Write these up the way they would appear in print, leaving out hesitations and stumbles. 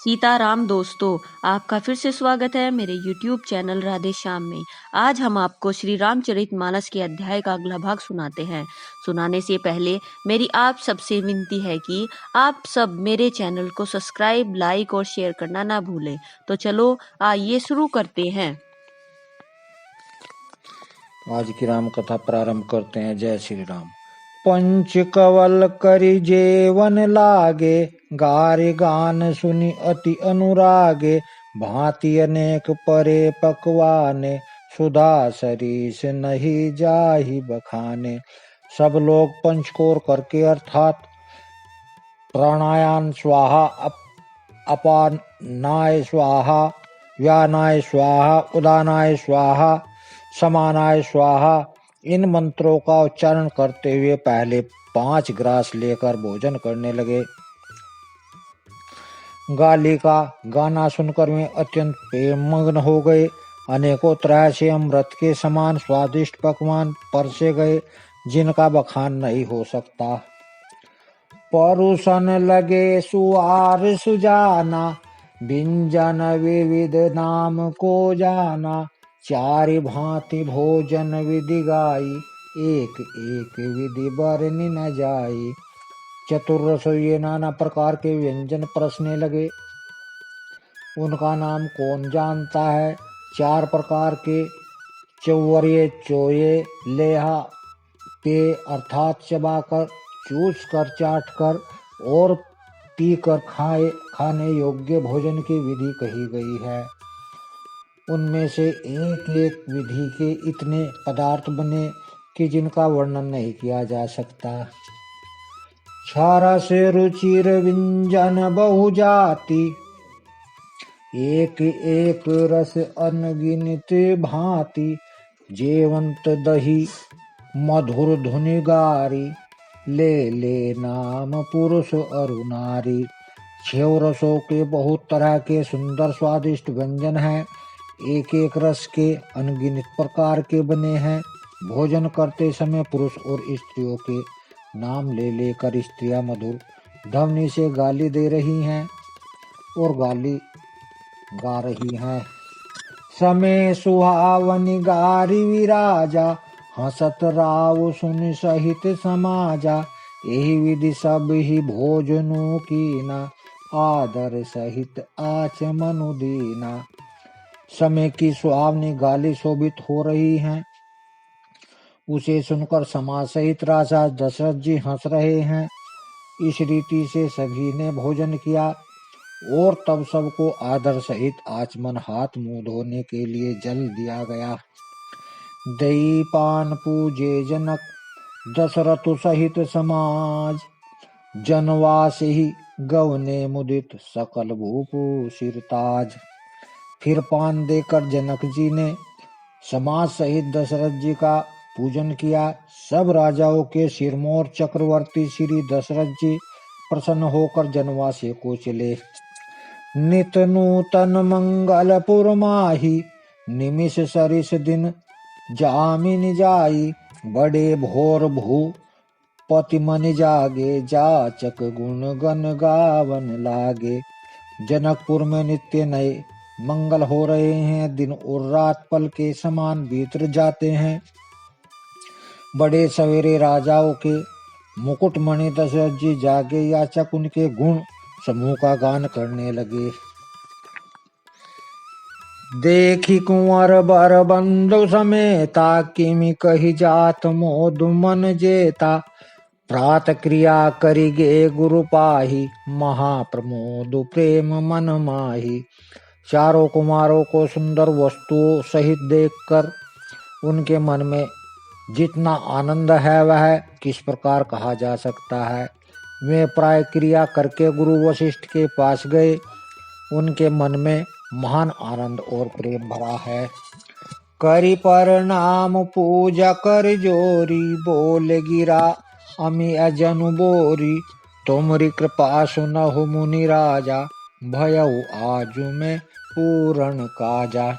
सीताराम दोस्तों, आपका फिर से स्वागत है मेरे YouTube चैनल राधे श्याम में। आज हम आपको श्री रामचरितमानस के अध्याय का अगला भाग सुनाते हैं। सुनाने से पहले मेरी आप सबसे विनती है कि आप सब मेरे चैनल को सब्सक्राइब, लाइक और शेयर करना ना भूलें। तो चलो आइए शुरू करते हैं। आज की राम कथा प्रारंभ करते हैं। जय श्री राम। पंच कवल करि जेवन लागे, गारे गान सुनि अति अनुरागे। भांति अनेक परे पकवाने, सुधा सरीस नहीं जाहि बखाने। सब लोग पंचकोर करके अर्थात प्राणायाम स्वाहा, अपानाय स्वाहा, व्यानाय स्वाहा, उदानाय स्वाहा, समानाय स्वाहा, इन मंत्रों का उच्चारण करते हुए पहले 5 ग्रास लेकर भोजन करने लगे। गाली का गाना सुनकर वे अत्यंत प्रेममग्न हो गए। अनेकों तरह से अमृत के समान स्वादिष्ट पकवान परसे गए, जिनका बखान नहीं हो सकता। परुषण लगे सुआर सुजाना, व्यंजन विविध नाम को जाना। चारि भांति भोजन विधि गाई, एक एक विधि बरनी न जाई। चतुर्रसोई नाना प्रकार के व्यंजन परसने लगे, उनका नाम कौन जानता है। 4 प्रकार के चौवरिये चोये लेहा पे अर्थात चबाकर, चूस कर, चाट कर और पीकर खाने योग्य भोजन की विधि कही गई है। उनमें से एक एक विधि के इतने पदार्थ बने कि जिनका वर्णन नहीं किया जा सकता। क्षार से रुचिर व्यंजन बहु जाति, एक एक रस अनगिनत भांति। जेवंत दही मधुर धुनि गारी, ले ले नाम पुरुष अरु नारी। 6 रसों के बहुत तरह के सुंदर स्वादिष्ट व्यंजन हैं, एक एक रस के अनगिनत प्रकार के बने हैं। भोजन करते समय पुरुष और स्त्रियों के नाम ले लेकर स्त्रियां मधुर ध्वनि से गाली दे रही हैं और गाली गा रही हैं। समय सुहावनी गारी विराजा, हसत राव सुन सहित समाजा। यही विधि सब ही भोजनों कीना, आदर सहित आचमनु दीना। समय की सुहावनी गाली शोभित हो रही हैं, उसे सुनकर समाज सहित राजा दशरथ जी हंस रहे हैं। इस रीति से सभी ने भोजन किया और तब सबको आदर सहित आचमन हाथ मुंह धोने के लिए जल दिया गया। दही पान पूजे जनक दशरथ सहित समाज, जनवास ही गवने मुदित सकल भूपु सिरताज। फिर पान देकर जनक जी ने समाज सहित दशरथ जी का पूजन किया। सब राजाओं के सिरमौर चक्रवर्ती श्री दशरथ जी प्रसन्न होकर जनवासे को चले। नित नूतन मंगलपुर माही, निमिष सरिस दिन जामिन जाई। बड़े भोर भूपति मन जागे, जाचक गुण गण गावन लागे। जनकपुर में नित्य नए मंगल हो रहे हैं, दिन और रात पल के समान बीत जाते हैं। बड़े सवेरे राजाओं के मुकुटमणि दशरथ जी जागे, याचक उनके गुण समूह का गान करने लगे। देखी कुंवर बर बंधु समेता, किमि कही जात मोद मन जेता। प्रात क्रिया करिगे गुरु पाही, महाप्रमोद प्रेम मन माही। चारों कुमारों को सुंदर वस्तुओं सहित देखकर उनके मन में जितना आनंद है वह किस प्रकार कहा जा सकता है। वे प्राय क्रिया करके गुरु वशिष्ठ के पास गए। उनके मन में महान आनंद और प्रेम भरा है। करि प्रणाम पूजा कर जोरी, बोल गिरा अमि अजनु बोरी। तुमरी कृपा सुनहु मुनि राजा, भयउ आजु में पूर्ण काजा।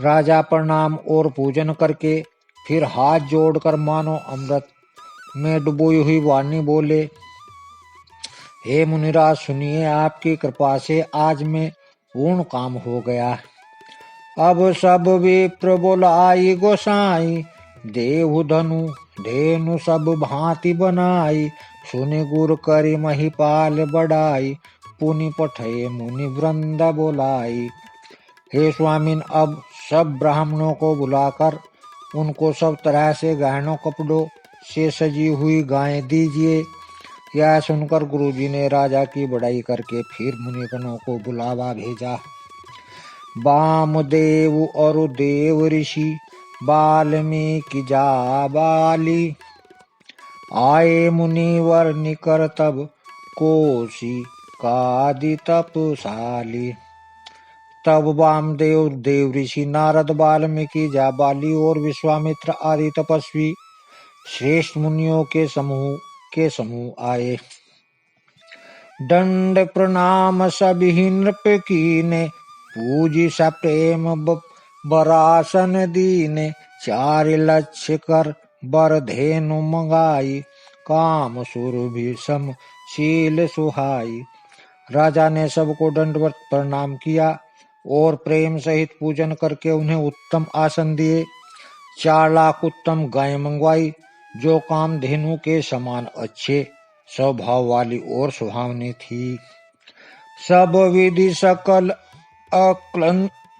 राजा प्रणाम और पूजन करके फिर हाथ जोड़कर मानो अमृत में डुबोई हुई वाणी बोले, हे मुनिराज सुनिए, आपकी कृपा से आज में पूर्ण काम हो गया। अब सब विप्र बोलाई गोसाई, देव धनु धेनु सब भांति बनाई। सुनि गुर करि महिपाल बढ़ाई, पुनि पठे मुनि वृंद बोलाई। हे स्वामिन, अब सब ब्राह्मणों को बुलाकर उनको सब तरह से गहनों कपड़ों से सजी हुई गायें दीजिए। यह सुनकर गुरुजी ने राजा की बड़ाई करके फिर मुनिगणों को बुलावा भेजा। वामदेव और देव ऋषि वाल्मीकि जाबाली, आए मुनिवर निकर तब कौशिकादि तपशाली। तब वामदेव, देव ऋषि, नारद, वाल्मीकि, जाबाली और विश्वामित्र आदि तपस्वी श्रेष्ठ मुनियों के समूह आए। दंड प्रणाम सभी नृप कीने, पूजी सप्रेम बरासन दीने। 4 लक्ष्य कर बर धेनु मंगाई, काम सुरभि सम शील सुहाई। राजा ने सबको दंडवत प्रणाम किया और प्रेम सहित पूजन करके उन्हें उत्तम आसन दिए। 4 लाख उत्तम गायें मंगवाई, जो कामधेनु के समान अच्छे स्वभाव वाली और सुहावनी थी। सब विधि सकल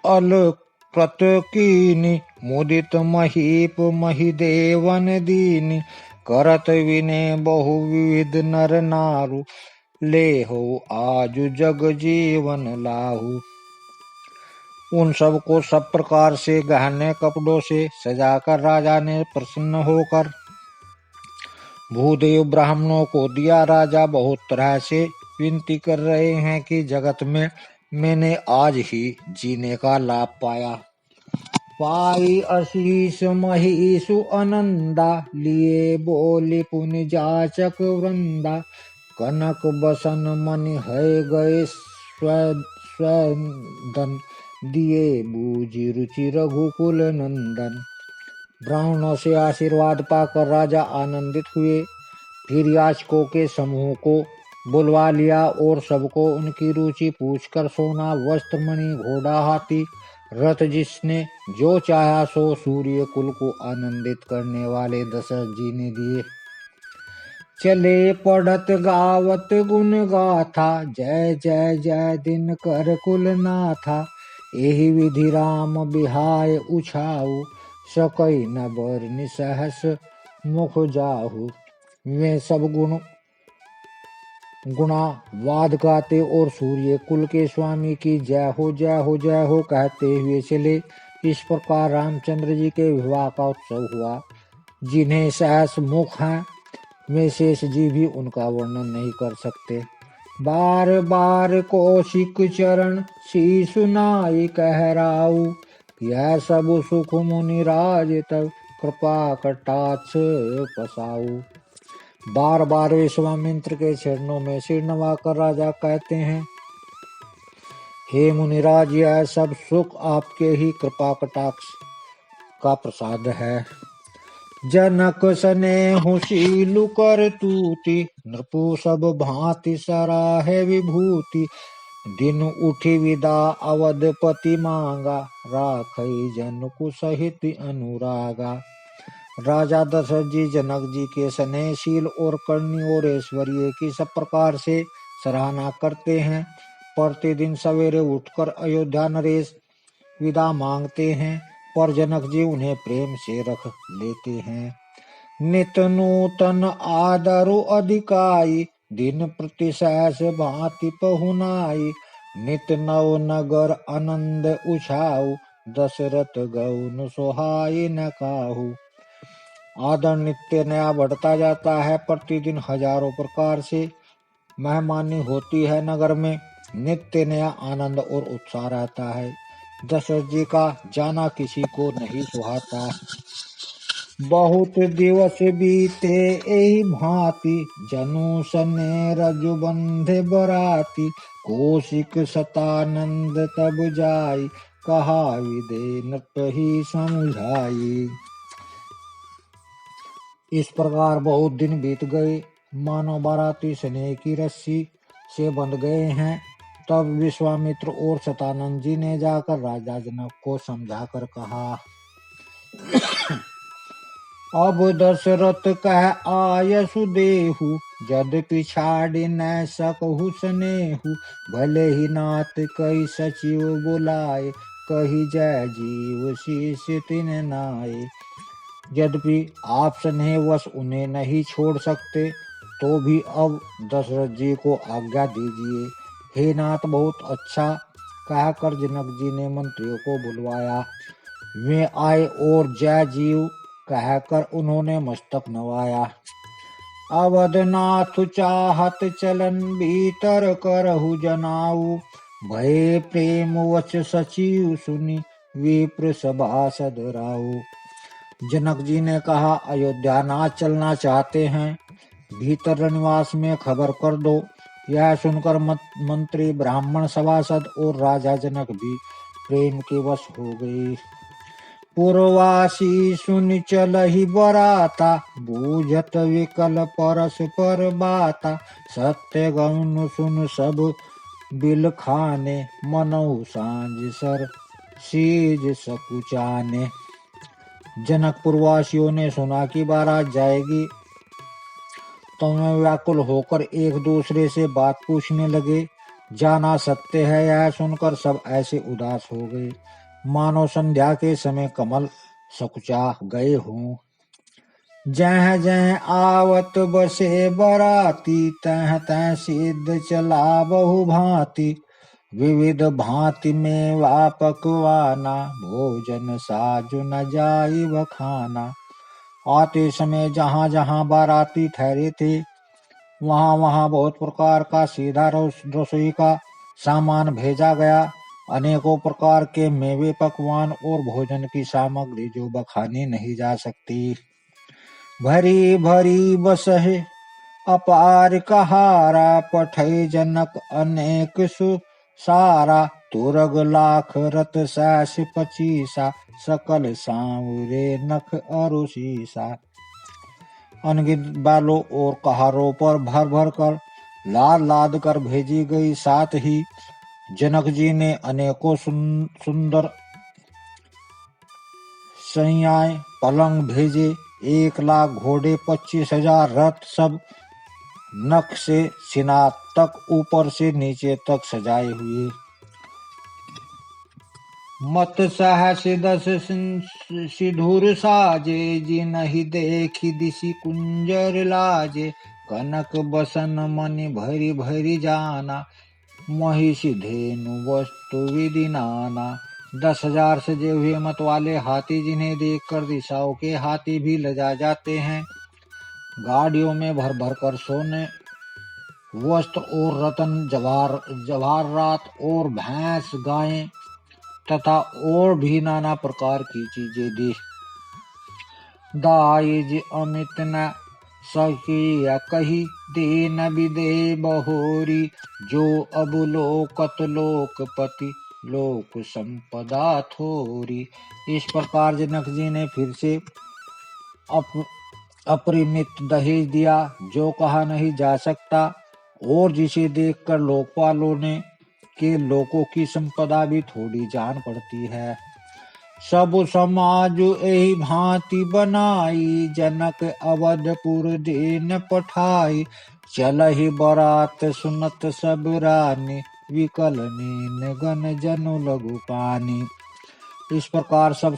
अलकृत कीनी, मुदित महीप महिदेवन दीनी। करत विनय बहु विविध नर नारु, ले हो आजु जग जीवन लाहू। उन सबको सब प्रकार से गहने कपड़ों से सजाकर राजा ने प्रसन्न होकर भूदेव ब्राह्मणों को दिया। राजा बहुत तरह से विनती कर रहे हैं कि जगत में मैंने आज ही जीने का लाभ पाया। पाई आशीष महिषु अनंदा, लिए बोली पुनि जाचक वृंदा। कनक बसन मनि है गए स्वदन, दिए बूझी रुचि रघुकुल नंदन। ब्राह्मणों से आशीर्वाद पाकर राजा आनंदित हुए। फिर याचकों के समूह को बुलवा लिया और सबको उनकी रुचि पूछकर सोना, वस्त्र, मणि, घोड़ा, हाथी, रथ, जिसने जो चाहा सो सूर्य कुल को आनंदित करने वाले दशरथ जी ने दिए। चले पढ़त गावत गुण गाथा, जय जय जय दिन कर कुल नाथा। एहि विधि राम बिहाय उछाऊ, सकई न बरनि सहस मुख जाहू। वे सब गुणावाद गाते और सूर्य कुल के स्वामी की जय हो जय हो जय हो कहते हुए चले। इस प्रकार रामचंद्र जी के विवाह का उत्सव हुआ। जिन्हें सहस मुख हैं, वे शेष जी भी उनका वर्णन नहीं कर सकते। बार बार कौशिक चरण शीश नाई कहराऊ, यह सब सुख मुनि राज तब कृपा कटाक्ष पसाऊ। बार बार विश्वामित्र के चरणों में सिर नवाकर राजा कहते हैं, हे मुनिराज, यह सब सुख आपके ही कृपा कटाक्ष का प्रसाद है। जनक स्नेहु शीलु कर तूति, नृपु सब भांति सराहे विभूति। दिन उठी विदा अवधपति मांगा, राखई जनकु सहित अनुरागा। राजा दशरथ जी जनक जी के स्नेहशील और करनी और ऐश्वर्य की सब प्रकार से सराहना करते हैं। प्रतिदिन सवेरे उठकर अयोध्या नरेश विदा मांगते हैं, पर जनक जी उन्हें प्रेम से रख लेते हैं। नित नूतन आदरु अधिकाई, दिन प्रति सहस भांति पहुनाई। नित नव नगर आनंद उछाऊ, दशरथ गौन सोहाई न काहू। आदर नित्य नया बढ़ता जाता है। प्रतिदिन हजारों प्रकार से मेहमानी होती है। नगर में नित्य नया आनंद और उत्साह रहता है। दशरथ जी का जाना किसी को नहीं सुहाता। बहुत दिवस बीते एहि भांति, जनु सने रजु बंधे बराती। कौशिक सतानंद तब जाई, कहा विदे नृप ही समझाई। इस प्रकार बहुत दिन बीत गए। मानो बाराती स्नेह की रस्सी से बंध गए हैं। तब विश्वामित्र और शतानंद जी ने जाकर राजा जनक को समझाकर कहा, अब दशरथ कह आयसु देहु, यद्यपि छाड़ि न सकहु स्नेहु। भले ही नाथ कई सचिव बुलाए, कही जय जीव शीश तिन नाए। यद्यपि आप स्नेहवश उन्हें नहीं छोड़ सकते, तो भी अब दशरथ जी को आज्ञा दीजिए। हे नाथ, बहुत अच्छा, कहकर जनक जी ने मंत्रियों को बुलवाया। वे आए और जय जीव कहकर उन्होंने मस्तक नवाया। अवधनाथ चाहत चलन भीतर करहु जनाऊ, भय प्रेम वच सचिव सुनि विप्र सभासद राऊ। जनक जी ने कहा, अयोध्या नाथ चलना चाहते हैं, भीतर रनिवास में खबर कर दो। यह सुनकर मंत्री, ब्राह्मण, सभासद और राजा जनक भी प्रेम के वश हो गए। पुरवासी सुन चलहि बराता, बूझत विकल परस्पर बाता। सत्य गौन सुन सब बिल खाने, मनहु सांझ सर सीज सकुचाने। जनकपुरवासियों ने सुना कि बारात जाएगी, तो वे व्याकुल होकर एक दूसरे से बात पूछने लगे। जाना सत्य है, यह सुनकर सब ऐसे उदास हो गए, मानो संध्या के समय कमल सकुचा गए हों। जह जह आवत बसे बराती, तह तह सिद्ध चला बहु भांति। विविध भांति में पकवाना, भोजन साजु न जाई बखाना। आते समय जहाँ जहाँ बाराती ठहरे थे, वहाँ वहाँ बहुत प्रकार का सीधा रसोई का सामान भेजा गया। अनेकों प्रकार के मेवे, पकवान और भोजन की सामग्री जो बखानी नहीं जा सकती। भरी भरी बसहे अपार कहारा, पठै जनक अनेक सारा। तुरग लाख रत सैस पचीसा, सकल सांवरे नख अरुशीसा। अनगिनत बालों और कहारों पर भर भर कर, लाद लाद कर भेजी गई। साथ ही जनक जी ने अनेकों सुंदर सैयाएं, पलंग भेजे। 1,00,000 घोड़े, 25,000 रथ, सब नख से सिना तक, ऊपर से नीचे तक सजाए हुए। मत सहस 10 सिधुर साजे, जिनहि देखि दिशि कुंजर लाजे। कनक बसन मणि भरी भरी जाना, महिषी धेनु वस्तु विधि नाना। 10,000 सजे हुए मत वाले हाथी, जिन्हें देखकर दिशाओं के हाथी भी लजा जाते हैं। गाड़ियों में भर भर कर सोने, वस्त्र और रतन जवाहरात और भैंस, गायें तथा और भी नाना प्रकार की चीजें दी। दाइज अमित न सकिया कही, दीन विदे बहोरी। जो अब लोकत लोकपति, लोक संपदा थोरी। इस प्रकार जनक जी ने फिर से अपरिमित दहेज दिया, जो कहा नहीं जा सकता, और जिसे देखकर लोकपालों ने के लोगों की संपदा भी थोड़ी जान पड़ती है। सब समाज एहि भांति बनाई, जनक अवधपुर दीन पठाई। चलहि बरात सुनत सब रानी, विकल नीन गन जनु लघु पानी। इस प्रकार सब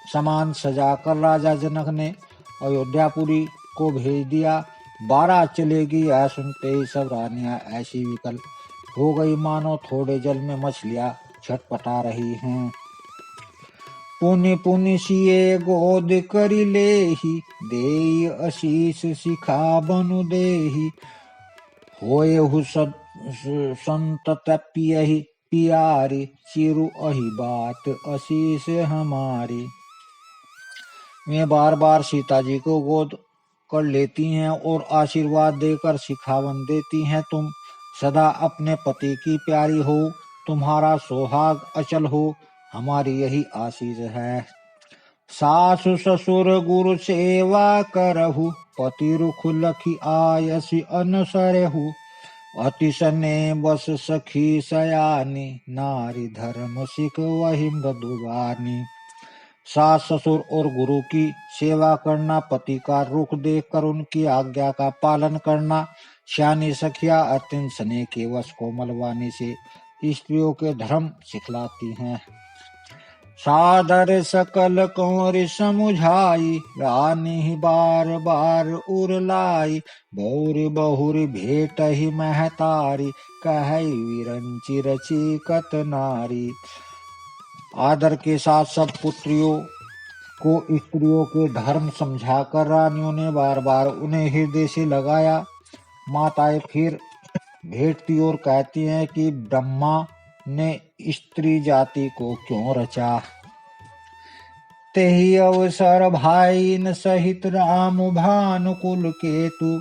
सामान सजाकर राजा जनक ने अयोध्यापुरी को भेज दिया। बारात चलेगी, यह सुनते ही सब रानियां ऐसी विकल हो गई, मानो थोड़े जल में मछलियां छटपटा रही हैं। पुनि पुनि सिए गोद करि लेहि, देई आशीष शिखा बनु देहि। होयहु संतत पियहि पियारी, चिरु अहि बात आशीष हमारी। वे बार बार सीता जी को गोद कर लेती हैं और आशीर्वाद देकर शिखावन देती हैं। तुम सदा अपने पति की प्यारी हो, तुम्हारा सोहाग अचल हो, हमारी यही आशीष है। सासु ससुर गुरु सेवा करहु, पति रुख लखी आयसी अनसरहु अति सने बस सखी सयानी नारी धर्म सिख वही मृदुबानी। सास ससुर और गुरु की सेवा करना, पति का रुख देखकर उनकी आज्ञा का पालन करना, श्यानी सखिया अत्यंत स्नेह के वश कोमल वाणी से स्त्रियों के धर्म सिखलाती हैं। सादर सकल कंवर समुझाई रानी बार बार उरलाई बहुरी बहुरी भेट ही महतारी कही विरंची रची कत नारी। आदर के साथ सब पुत्रियों को स्त्रियों के धर्म समझाकर रानियों ने बार बार उन्हें हृदय से लगाया। माताएं फिर भेंटती और कहती हैं कि ब्रह्मा ने स्त्री जाति को क्यों रचा। तेहि अवसर भाईन सहित राम भानुकुल केतु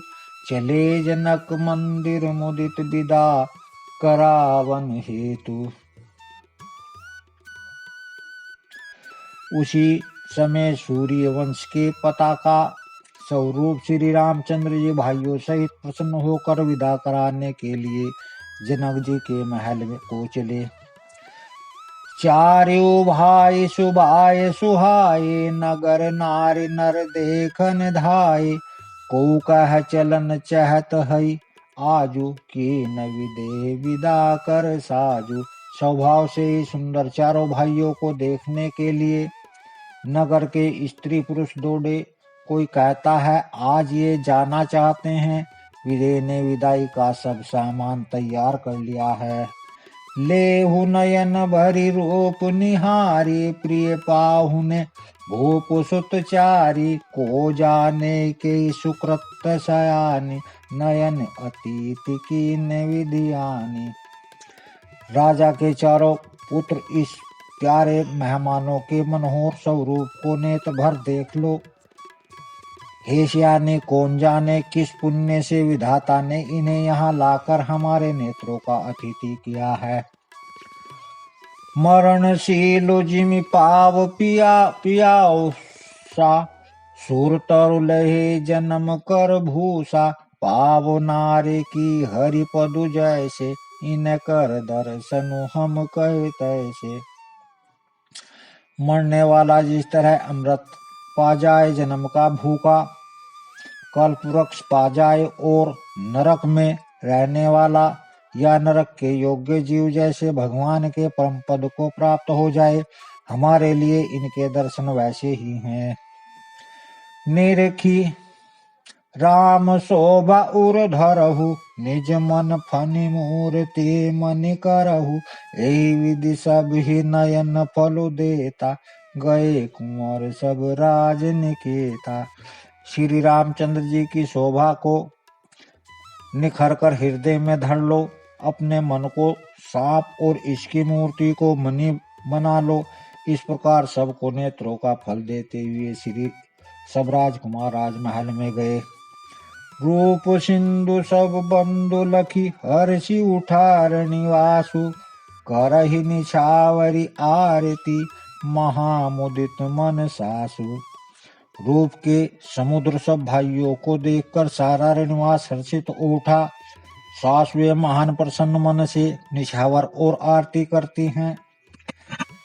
चले जनक मंदिर मुदित विदा करावन हेतु। उसी समय सूर्य वंश के पताका स्वरूप श्री रामचंद्र जी भाइयों सहित प्रसन्न होकर विदा कराने के लिए जनक जी के महल में को चले। चारों भाई सुभाए सुहाए नगर नारी नर देखन धाये को कह चलन चहत हई आजू के न विदे विदा कर साजू। स्वभाव से ही सुंदर चारों भाइयों को देखने के लिए नगर के स्त्री पुरुष दौड़े। कोई कहता है आज ये जाना चाहते हैं। विदे ने विदाई का सब सामान तैयार कर लिया है। लेहु नयन भरी रूप निहारी प्रिय पाहुने भूप सुत चारी को जाने के सुकृत सयानी नयन अतीत की विधियानी। राजा के चारों पुत्र इस प्यारे मेहमानों के मनोहर स्वरूप को नेत्र भर देख लो। हे श्याने कौन जाने किस पुण्य से विधाता ने इन्हें यहाँ लाकर हमारे नेत्रों का अतिथि किया है। मरणशील जिमि पाव पिया पियाओ सा सुर तरु लहे जन्म कर भूसा पाव नारे की हरि पदु जैसे इन कर दर्शनु हम कहे तैसे। मरने वाला जिस तरह अमृत पा जाए, जन्म का भूखा कल्प वृक्ष पा जाए और नरक में रहने वाला या नरक के योग्य जीव जैसे भगवान के परम पद को प्राप्त हो जाए, हमारे लिए इनके दर्शन वैसे ही हैं। निरखी राम शोभा उर धरहु निज मन फनि मूर्ति मनि करहु एहि विधि सब ही नयन फलु देता गए कुंवर सब राज निकेता। श्री रामचंद्र जी की शोभा को निखर कर हृदय में धर लो। अपने मन को सांप और इसकी मूर्ति को मणि बना लो। इस प्रकार सबको नेत्रों का फल देते हुए श्री सब राजकुमार राजमहल में गए। रूप सिंधु सब बंधु लखी हर्षि उठार निवासु करहि निछावरी आरती महामुदित मन सासु। रूप के समुद्र सब भाइयों को देखकर सारा निवास हर्षित उठा। सासुएं महान प्रसन्न मन से निछावर और आरती करती हैं।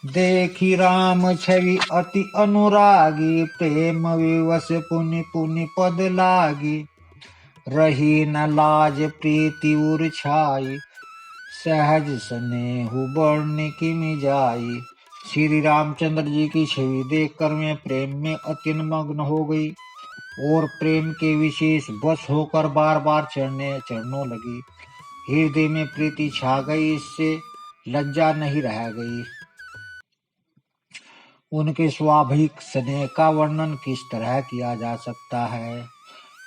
देखी राम छवि अति अनुरागी प्रेम विवश पुनि पुनि पद लागी रही न लाज प्रीति उर छाई सहज स्नेहु बरन किमि जाई। श्री रामचंद्र जी की छवि देखकर मैं प्रेम में अत्यंत मग्न हो गई और प्रेम के विशेष बस होकर बार बार चढ़ने लगी। हृदय में प्रीति छा गई, इससे लज्जा नहीं रह गई। उनके स्वाभाविक स्नेह का वर्णन किस तरह किया जा सकता है।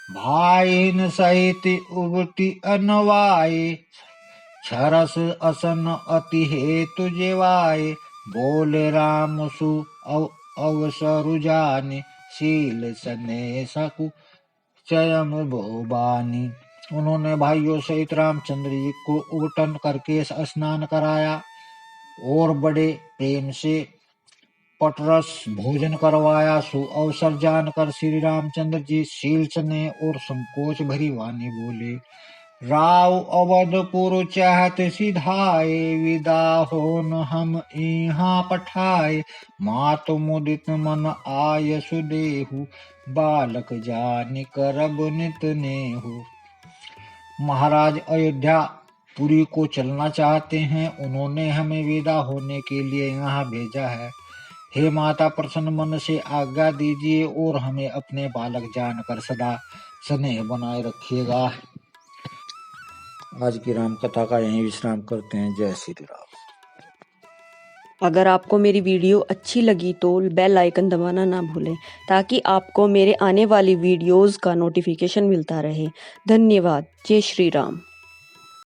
भाईन सहित उबटी अनवाए छरस असन अति हेतु जेवाए बोले राम सु अवसरु जाने शील सने सकु चयम भोबानी। उन्होंने भाइयों सहित रामचंद्र जी को उबटन करके स्नान कराया और बड़े प्रेम से पटरस भोजन करवाया। सो अवसर जानकर श्री रामचंद्र जी शील चने और संकोच भरी वाणी बोले, राव अवधपुर चाहत सिधाए, विदा होन हम यहाँ पठाए। मात मुदित मन आय सुदेहु, बालक जानि करब नित नेहु। महाराज अयोध्या पुरी को चलना चाहते हैं, उन्होंने हमें विदा होने के लिए यहाँ भेजा है। हे माता, प्रसन्न मन से आज्ञा दीजिए और हमें अपने बालक जानकर सदा स्नेह बनाए रखिएगा। आज की राम कथा का यहीं विश्राम करते हैं। जय श्री राम। अगर आपको मेरी वीडियो अच्छी लगी तो बेल आइकन दबाना ना भूलें ताकि आपको मेरे आने वाली वीडियोस का नोटिफिकेशन मिलता रहे। धन्यवाद। जय श्री राम।